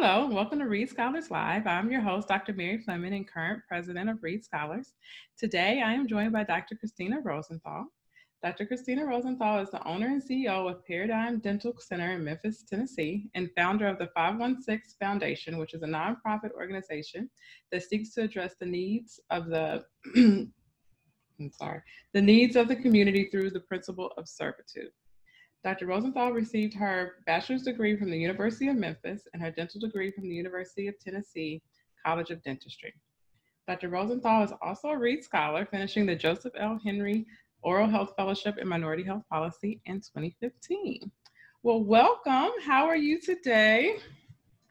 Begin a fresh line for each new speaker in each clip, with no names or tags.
Hello, and welcome to Read Scholars Live. I'm your host, Dr. Mary Fleming, and current president of Read Scholars. Today, I am joined by Dr. Christina Rosenthal. Dr. Christina Rosenthal is the owner and CEO of Paradigm Dental Center in Memphis, Tennessee, and founder of the 516 Foundation, which is a nonprofit organization that seeks to address the needs of the the needs of the community through the principle of servitude. Dr. Rosenthal received her bachelor's degree from the University of Memphis and her dental degree from the University of Tennessee College of Dentistry. Dr. Rosenthal is also a Read Scholar, finishing the Joseph L. Henry Oral Health Fellowship in Minority Health Policy in 2015. Well, welcome. How are you today?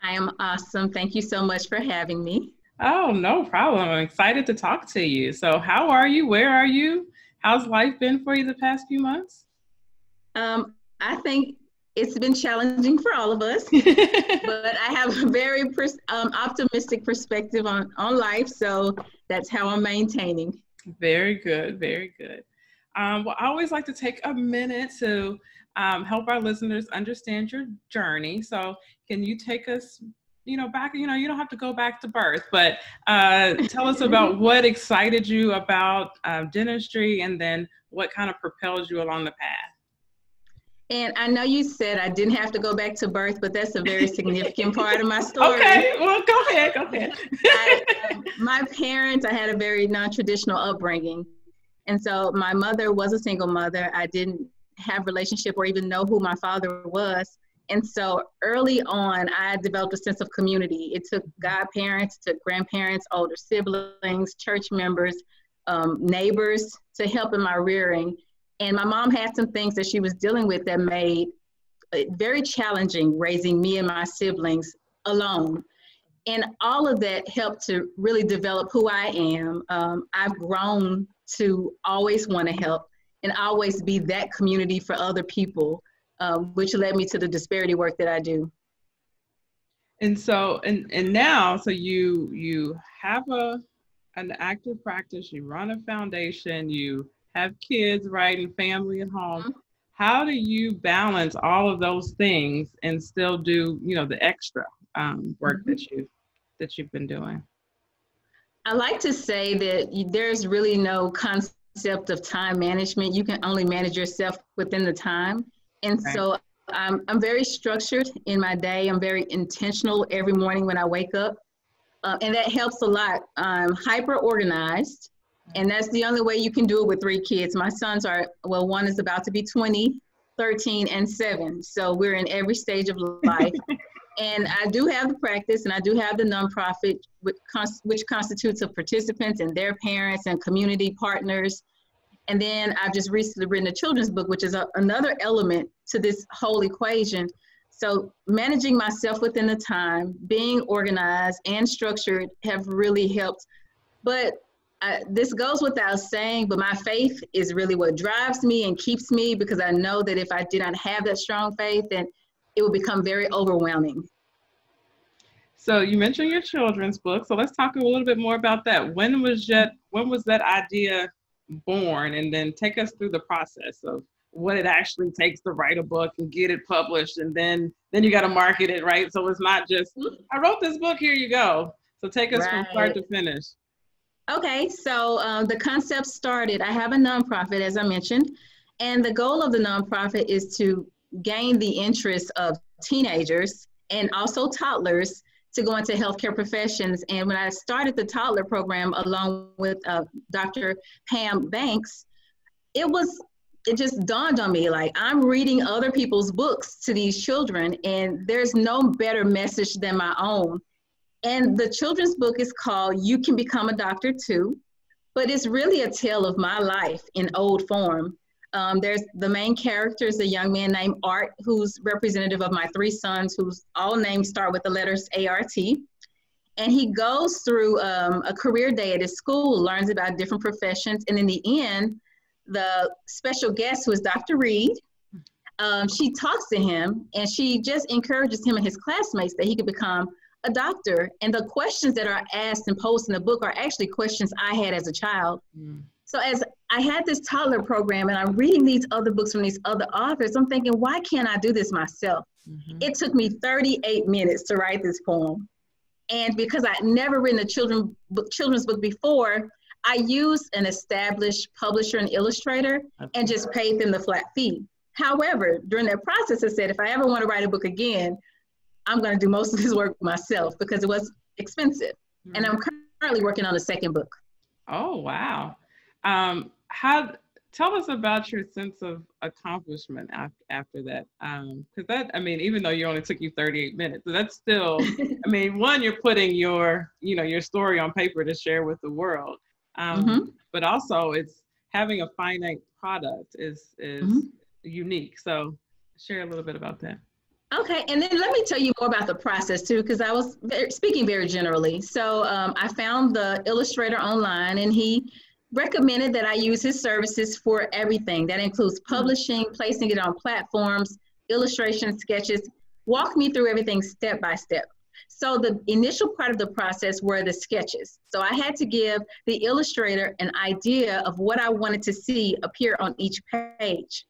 I am awesome. Thank you so much for having me.
Oh, no problem. I'm excited to talk to you. So how are you? Where are you? How's life been for you the past few months?
I think it's been challenging for all of us, but I have a very optimistic perspective on life, so that's how I'm maintaining.
Very good, very good. Well, I always like to take a minute to help our listeners understand your journey. So can you take us, back, you don't have to go back to birth, but tell us about what excited you about dentistry, and then what kind of propelled you along the path.
And I know you said I didn't have to go back to birth, but that's a very significant part of my story.
Okay, well, go ahead.
My parents, I had a very non-traditional upbringing. And so my mother was a single mother. I didn't have a relationship or even know who my father was. And so early on, I developed a sense of community. It took godparents, took grandparents, older siblings, church members, neighbors to help in my rearing. And my mom had some things that she was dealing with that made it very challenging raising me and my siblings alone. And all of that helped to really develop who I am. I've grown to always want to help and always be that community for other people, which led me to the disparity work that I do.
And so, and now, so you have an active practice, you run a foundation, you have kids, right, and family at home. Mm-hmm. How do you balance all of those things and still do, the extra work mm-hmm. that you've been doing?
I like to say that there's really no concept of time management. You can only manage yourself within the time. And right. So I'm very structured in my day. I'm very intentional every morning when I wake up. And that helps a lot. I'm hyper organized. And that's the only way you can do it with 3 kids. My sons are, well, one is about to be 20, 13, and 7. So we're in every stage of life. And I do have the practice, and I do have the nonprofit, which constitutes of participants and their parents and community partners. And then I've just recently written a children's book, which is another element to this whole equation. So managing myself within the time, being organized and structured have really helped. But this goes without saying, but my faith is really what drives me and keeps me, because I know that if I did not have that strong faith, then it would become very overwhelming.
So you mentioned your children's book. So let's talk a little bit more about that. When was that idea born? And then take us through the process of what it actually takes to write a book and get it published. And then you got to market it, right? So it's not just, I wrote this book, here you go. So take us from start to finish.
Okay, so the concept started, I have a nonprofit, as I mentioned, and the goal of the nonprofit is to gain the interest of teenagers and also toddlers to go into healthcare professions. And when I started the toddler program along with Dr. Pam Banks, it just dawned on me, like, I'm reading other people's books to these children, and there's no better message than my own. And the children's book is called You Can Become a Doctor Too, but it's really a tale of my life in old form. There's the main character is a young man named Art, who's representative of my 3 sons, whose all names start with the letters A-R-T. And he goes through a career day at his school, learns about different professions. And in the end, the special guest, who is Dr. Reed, she talks to him, and she just encourages him and his classmates that he could become a doctor. And the questions that are asked and posed in the book are actually questions I had as a child. So as I had this toddler program and I'm reading these other books from these other authors, I'm thinking, why can't I do this myself? Mm-hmm. It took me 38 minutes to write this poem. And because I'd never written a children's book before, I used an established publisher and illustrator and just paid them the flat fee. However, during that process, I said, if I ever want to write a book again, I'm going to do most of this work myself because it was expensive. Mm-hmm. And I'm currently working on a second book.
Oh, wow. Tell us about your sense of accomplishment after that. Because that, I mean, even though you only took you 38 minutes, that's still, I mean, one, you're putting your story on paper to share with the world. Mm-hmm. But also it's having a finite product is mm-hmm. unique. So share a little bit about that.
Okay, and then let me tell you more about the process too, because I was speaking very generally. So I found the illustrator online, and he recommended that I use his services for everything. That includes publishing, placing it on platforms, illustration, sketches, walk me through everything step by step. So the initial part of the process were the sketches. So I had to give the illustrator an idea of what I wanted to see appear on each page.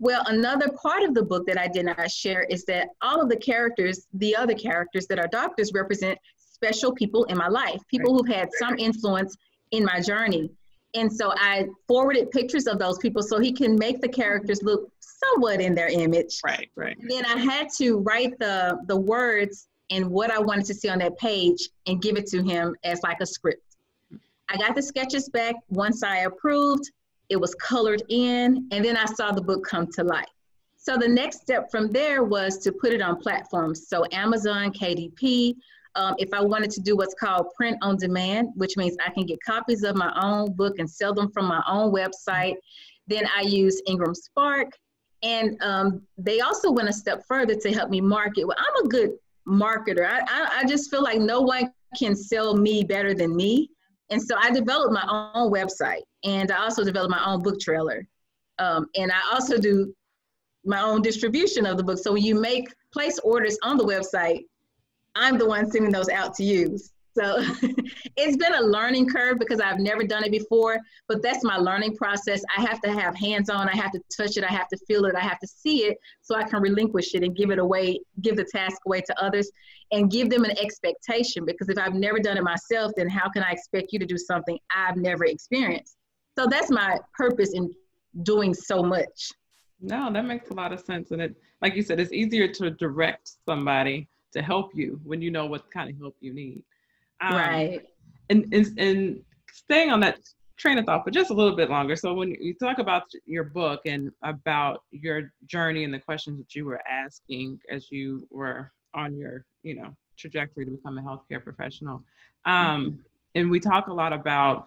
Well, another part of the book that I did not share is that all of the characters, the other characters that are doctors, represent special people in my life, people who've had some influence in my journey. And so I forwarded pictures of those people so he can make the characters look somewhat in their image.
Right, right.
And then I had to write the words and what I wanted to see on that page and give it to him as like a script. I got the sketches back. Once I approved, it was colored in, and then I saw the book come to life. So the next step from there was to put it on platforms. So Amazon, KDP, if I wanted to do what's called print on demand, which means I can get copies of my own book and sell them from my own website. Then I use Ingram Spark. And they also went a step further to help me market. Well, I'm a good marketer. I just feel like no one can sell me better than me. And so I developed my own website, and I also developed my own book trailer. And I also do my own distribution of the book. So when you place orders on the website, I'm the one sending those out to you. So it's been a learning curve because I've never done it before, but that's my learning process. I have to have hands-on, I have to touch it, I have to feel it, I have to see it so I can relinquish it and give it away, give the task away to others and give them an expectation, because if I've never done it myself, then how can I expect you to do something I've never experienced? So that's my purpose in doing so much.
No, that makes a lot of sense. And it, like you said, it's easier to direct somebody to help you when you know what kind of help you need.
Right.
And staying on that train of thought for just a little bit longer. So when you talk about your book and about your journey and the questions that you were asking as you were on your, trajectory to become a healthcare professional. And we talk a lot about,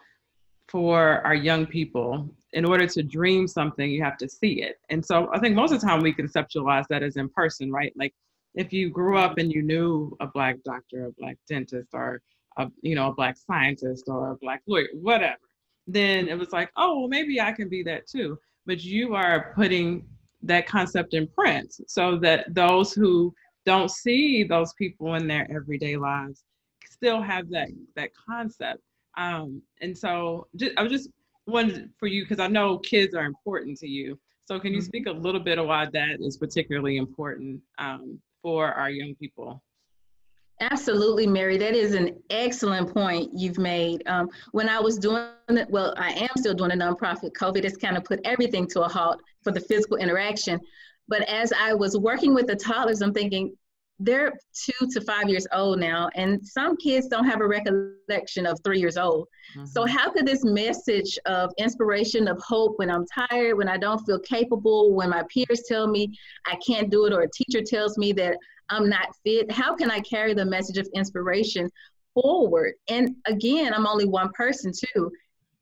for our young people, in order to dream something, you have to see it. And so I think most of the time we conceptualize that as in person, right? Like if you grew up and you knew a Black doctor, a Black dentist, or a Black scientist or a Black lawyer, whatever, then it was like, oh, well, maybe I can be that too. But you are putting that concept in print so that those who don't see those people in their everyday lives still have that concept. And so I was just wondering for you, because I know kids are important to you. So can you speak a little bit of why that is particularly important for our young people?
Absolutely, Mary. That is an excellent point you've made. When I was doing it, well, I am still doing a nonprofit. COVID has kind of put everything to a halt for the physical interaction. But as I was working with the toddlers, I'm thinking they're 2 to 5 years old now, and some kids don't have a recollection of 3 years old. So how could this message of inspiration, of hope, when I'm tired, when I don't feel capable, when my peers tell me I can't do it, or a teacher tells me that I'm not fit, how can I carry the message of inspiration forward? And again, I'm only one person too.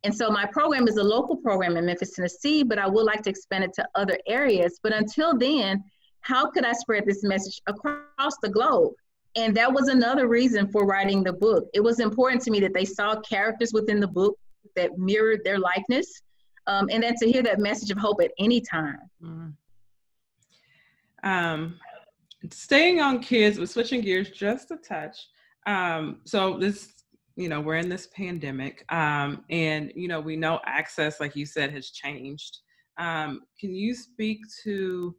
And so my program is a local program in Memphis, Tennessee, but I would like to expand it to other areas. But until then, how could I spread this message across the globe? And that was another reason for writing the book. It was important to me that they saw characters within the book that mirrored their likeness, and then to hear that message of hope at any time.
Staying on kids, but switching gears just a touch. So this we're in this pandemic, and, we know access, like you said, has changed. Can you speak to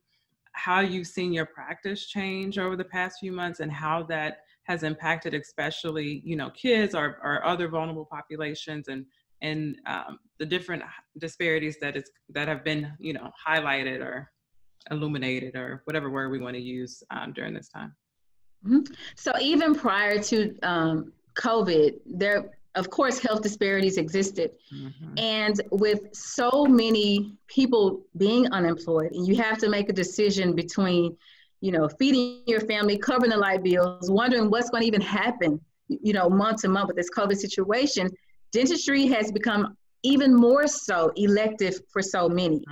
how you've seen your practice change over the past few months and how that has impacted, especially, kids or other vulnerable populations and the different disparities that have been, highlighted or illuminated or whatever word we want to use during this time?
So even prior to COVID, there, of course, health disparities existed. And with so many people being unemployed, and you have to make a decision between, feeding your family, covering the light bills, wondering what's going to even happen, month to month with this COVID situation, dentistry has become even more so elective for so many.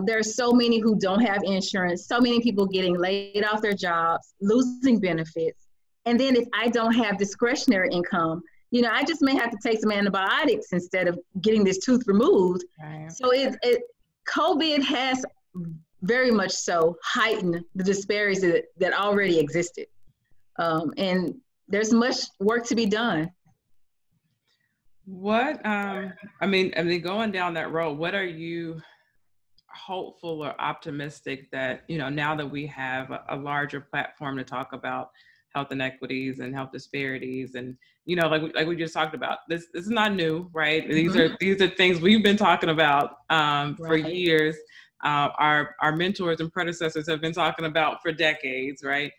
There are so many who don't have insurance, so many people getting laid off their jobs, losing benefits. And then if I don't have discretionary income, I just may have to take some antibiotics instead of getting this tooth removed. Right. So COVID has very much so heightened the disparities that already existed. And there's much work to be done.
What, I mean, going down that road, what are you hopeful or optimistic that, now that we have a larger platform to talk about health inequities and health disparities and, like we just talked about, this is not new, right? These are things we've been talking about for years. Our mentors and predecessors have been talking about for decades, right?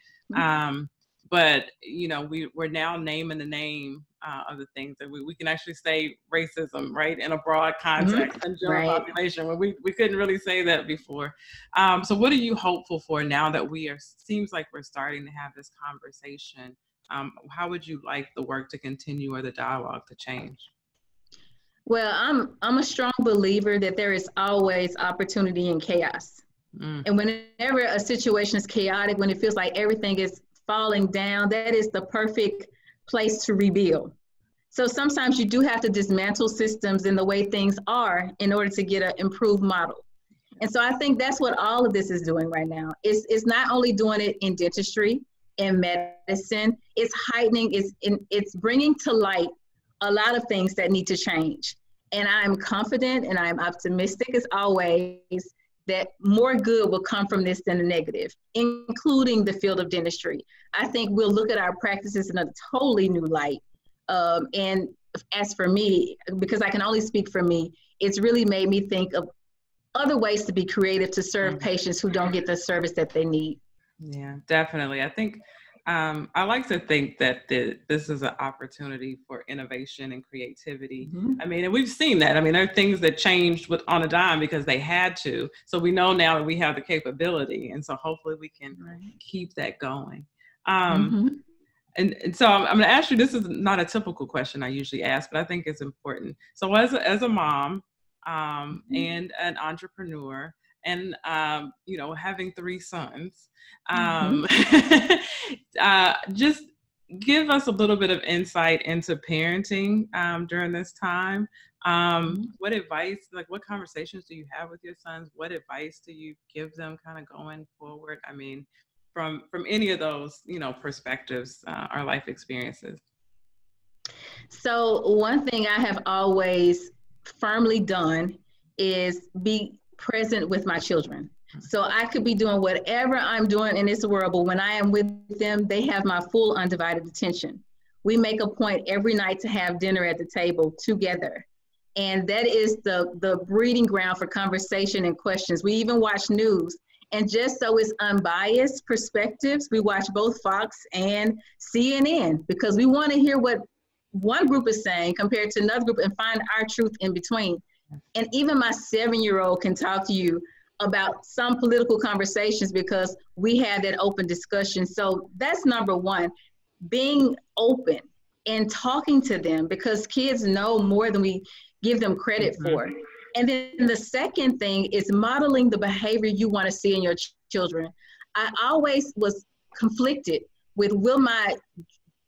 But, we're now naming the name of the things that we can actually say racism, right, in a broad context and general population, where we couldn't really say that before. So what are you hopeful for now that seems like we're starting to have this conversation? How would you like the work to continue or the dialogue to change?
Well, I'm a strong believer that there is always opportunity in chaos. And whenever a situation is chaotic, when it feels like everything is falling down, that is the perfect place to rebuild. So sometimes you do have to dismantle systems in the way things are in order to get an improved model. And so I think that's what all of this is doing right now. It's not only doing it in dentistry, in medicine, it's heightening, it's bringing to light a lot of things that need to change. And I'm confident and I'm optimistic as always that more good will come from this than the negative, including the field of dentistry. I think we'll look at our practices in a totally new light. And as for me, because I can only speak for me, it's really made me think of other ways to be creative to serve patients who don't get the service that they need.
Yeah, definitely. I think I like to think that this is an opportunity for innovation and creativity. I mean, and we've seen that. I mean, there are things that changed on a dime because they had to. So we know now that we have the capability. And so hopefully we can keep that going. And so I'm going to ask you, this is not a typical question I usually ask, but I think it's important. So as a mom and an entrepreneur, and, having 3 sons, just give us a little bit of insight into parenting during this time. What advice, what conversations do you have with your sons? What advice do you give them kind of going forward? I mean, from any of those, perspectives or life experiences.
So one thing I have always firmly done is be present with my children. So I could be doing whatever I'm doing in this world, but when I am with them, they have my full undivided attention. We make a point every night to have dinner at the table together. And that is the breeding ground for conversation and questions. We even watch news. And just so it's unbiased perspectives, we watch both Fox and CNN because we want to hear what one group is saying compared to another group and find our truth in between. And even my 7-year-old can talk to you about some political conversations because we had that open discussion. So that's number one, being open and talking to them because kids know more than we give them credit for. And then the second thing is modeling the behavior you want to see in your children. I always was conflicted with, will my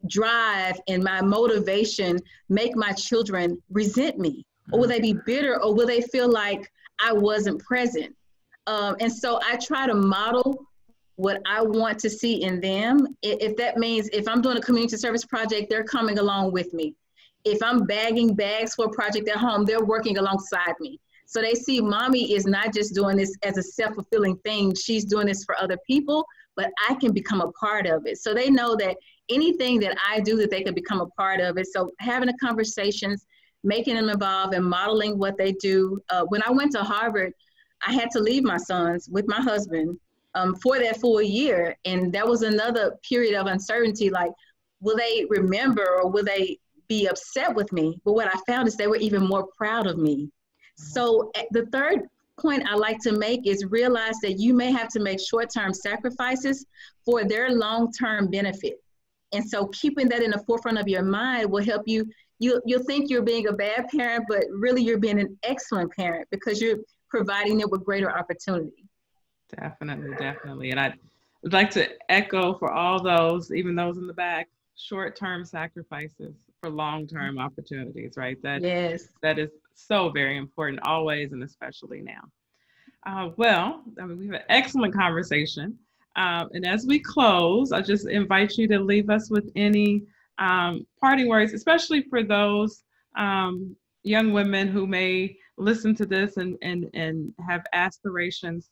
drive and my motivation make my children resent me? Or will they be bitter? Or will they feel like I wasn't present? And so I try to model what I want to see in them. If that means if I'm doing a community service project, they're coming along with me. If I'm bagging bags for a project at home, they're working alongside me. So they see mommy is not just doing this as a self-fulfilling thing. She's doing this for other people, but I can become a part of it. So they know that anything that I do, that they can become a part of it. So having the conversations, making them involved and modeling what they do. When I went to Harvard, I had to leave my sons with my husband for that full year. And that was another period of uncertainty. Like, will they remember or will they be upset with me? But what I found is they were even more proud of me. So the third point I like to make is realize that you may have to make short-term sacrifices for their long-term benefit. And so keeping that in the forefront of your mind will help you. You'll think you're being a bad parent, but really you're being an excellent parent because you're providing them with greater opportunity.
Definitely, definitely. And I'd like to echo for all those, even those in the back, short-term sacrifices for long-term opportunities, right?
Yes.
That is so very important always and especially now. Well, I mean, we've had an excellent conversation. And as we close, I just invite you to leave us with any parting words, especially for those young women who may listen to this and have aspirations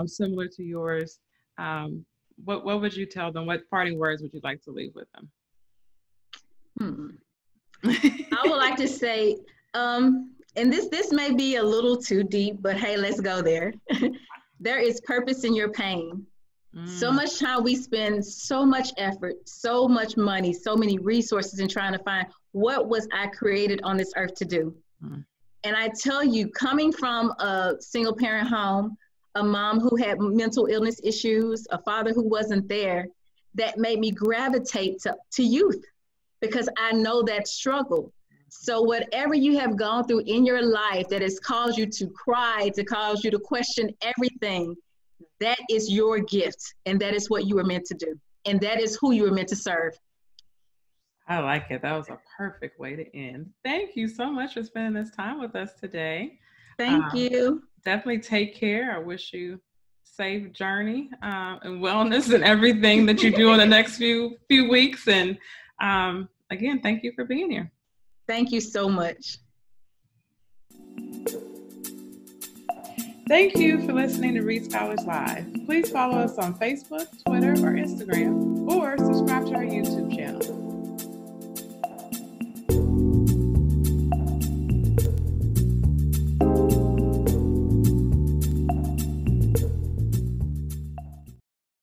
similar to yours. What would you tell them? What parting words would you like to leave with them?
I would like to say, and this may be a little too deep, but hey, let's go there. There is purpose in your pain. So much time we spend, so much effort, so much money, so many resources in trying to find what was I created on this earth to do. And I tell you, coming from a single parent home, a mom who had mental illness issues, a father who wasn't there, that made me gravitate to youth because I know that struggle. So whatever you have gone through in your life that has caused you to cry, to cause you to question everything, that is your gift. And that is what you were meant to do. And that is who you were meant to serve.
I like it. That was a perfect way to end. Thank you so much for spending this time with us today.
Thank you.
Definitely take care. I wish you safe journey and wellness and everything that you do in the next few weeks. And again, thank you for being here.
Thank you so much.
Thank you for listening to Read Scholars Live. Please follow us on Facebook, Twitter, or Instagram, or subscribe to our YouTube channel.